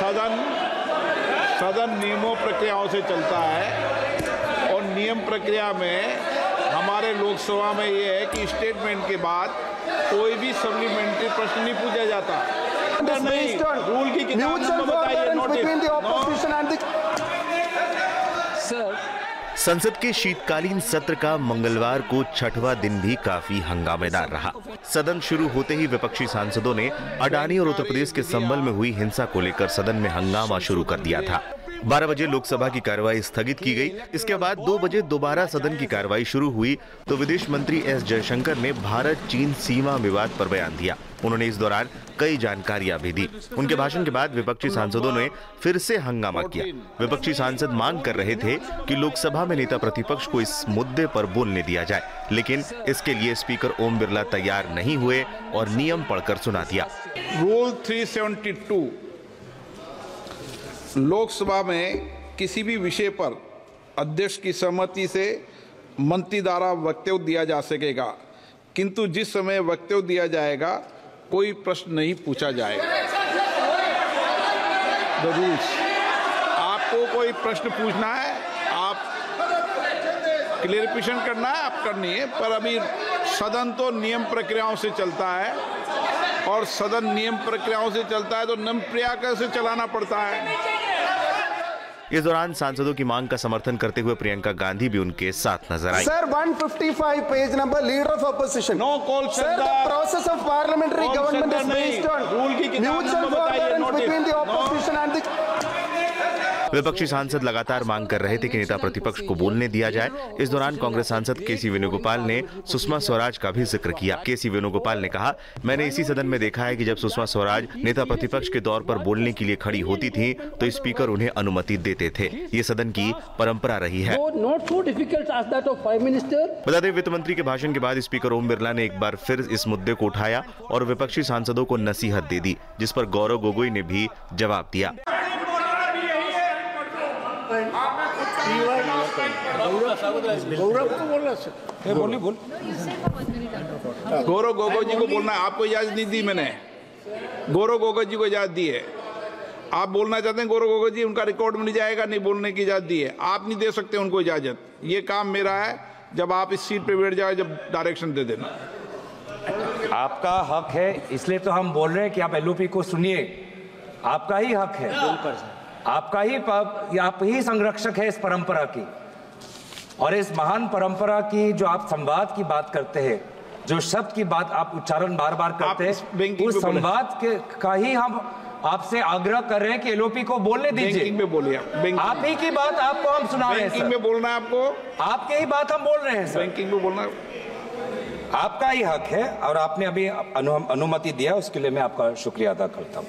सदन नियमों प्रक्रियाओं से चलता है और नियम प्रक्रिया में हमारे लोकसभा में ये है कि स्टेटमेंट के बाद कोई भी सप्लीमेंट्री प्रश्न नहीं पूछा जाता। रूल की किताब में बताइए नोटिस। संसद के शीतकालीन सत्र का मंगलवार को छठवां दिन भी काफी हंगामेदार रहा। सदन शुरू होते ही विपक्षी सांसदों ने अडानी और उत्तर प्रदेश के संबल में हुई हिंसा को लेकर सदन में हंगामा शुरू कर दिया था। 12 बजे लोकसभा की कार्रवाई स्थगित की गई। इसके बाद 2 बजे दोबारा सदन की कार्रवाई शुरू हुई तो विदेश मंत्री एस जयशंकर ने भारत चीन सीमा विवाद पर बयान दिया। उन्होंने इस दौरान कई जानकारियां भी दी। उनके भाषण के बाद विपक्षी सांसदों ने फिर से हंगामा किया। विपक्षी सांसद मांग कर रहे थे कि लोकसभा में नेता प्रतिपक्ष को इस मुद्दे पर बोलने दिया जाए, लेकिन इसके लिए स्पीकर ओम बिरला तैयार नहीं हुए और नियम पढ़कर सुना दिया। रूल 372 लोकसभा में किसी भी विषय पर अध्यक्ष की सहमति से मंत्री द्वारा वक्तव्य दिया जा सकेगा, किंतु जिस समय वक्तव्य दिया जाएगा कोई प्रश्न नहीं पूछा जाएगा। द रूल्स, आपको कोई प्रश्न पूछना है, आप क्लेरिफिकेशन करना है, आप करनी है, पर अभी सदन तो नियम प्रक्रियाओं से चलता है और सदन नियम प्रक्रियाओं से चलता है तो नियम प्रक्रिया से चलाना पड़ता है। इस दौरान सांसदों की मांग का समर्थन करते हुए प्रियंका गांधी भी उनके साथ नजर आई। Sir 155 page number leader of opposition. No call sir the process of parliamentary government is based on rule की किताब में बताइए notice between the opposition and the. विपक्षी सांसद लगातार मांग कर रहे थे कि नेता प्रतिपक्ष को बोलने दिया जाए। इस दौरान कांग्रेस सांसद केसी वेणुगोपाल ने सुषमा स्वराज का भी जिक्र किया। केसी वेणुगोपाल ने कहा, मैंने इसी सदन में देखा है कि जब सुषमा स्वराज नेता प्रतिपक्ष के तौर पर बोलने के लिए खड़ी होती थी तो स्पीकर उन्हें अनुमति देते थे। ये सदन की परंपरा रही है। बता दें, वित्त मंत्री के भाषण के बाद स्पीकर ओम बिरला ने एक बार फिर इस मुद्दे को उठाया और विपक्षी सांसदों को नसीहत दे दी, जिस पर गौरव गोगोई ने भी जवाब दिया। गौरव गोगोई जी को बोलना, आपको इजाजत नहीं दी मैंने। गौरव गोगोई जी को इजाजत दी है। आप बोलना चाहते हैं गौरव गोगोई जी, उनका रिकॉर्ड में नहीं जाएगा, नहीं बोलने की इजाजत दी है। आप नहीं दे सकते उनको इजाजत। ये काम मेरा है, जब आप इस सीट पे बैठ जाओ, जब डायरेक्शन दे देना। आपका हक है, इसलिए तो हम बोल रहे हैं कि आप एलओपी को सुनिए। आपका ही हक है, आपका ही, आप ही संरक्षक है इस परंपरा की। और इस महान परंपरा की जो आप संवाद की बात करते हैं, जो शब्द की बात आप उच्चारण बार बार करते हैं, उस संवाद के का ही हम आपसे आग्रह कर रहे हैं कि एलओपी को बोलने दीजिए। बैंकिंग में बोलिए, आप ही की बात आपको हम सुना रहे हैं। बैंकिंग में बोलना है आपको, आपके ही बात हम बोल रहे हैं सर। बैंकिंग में बोलना आपका ही हक है और आपने अभी अनुमति दिया, उसके लिए मैं आपका शुक्रिया अदा करता हूँ।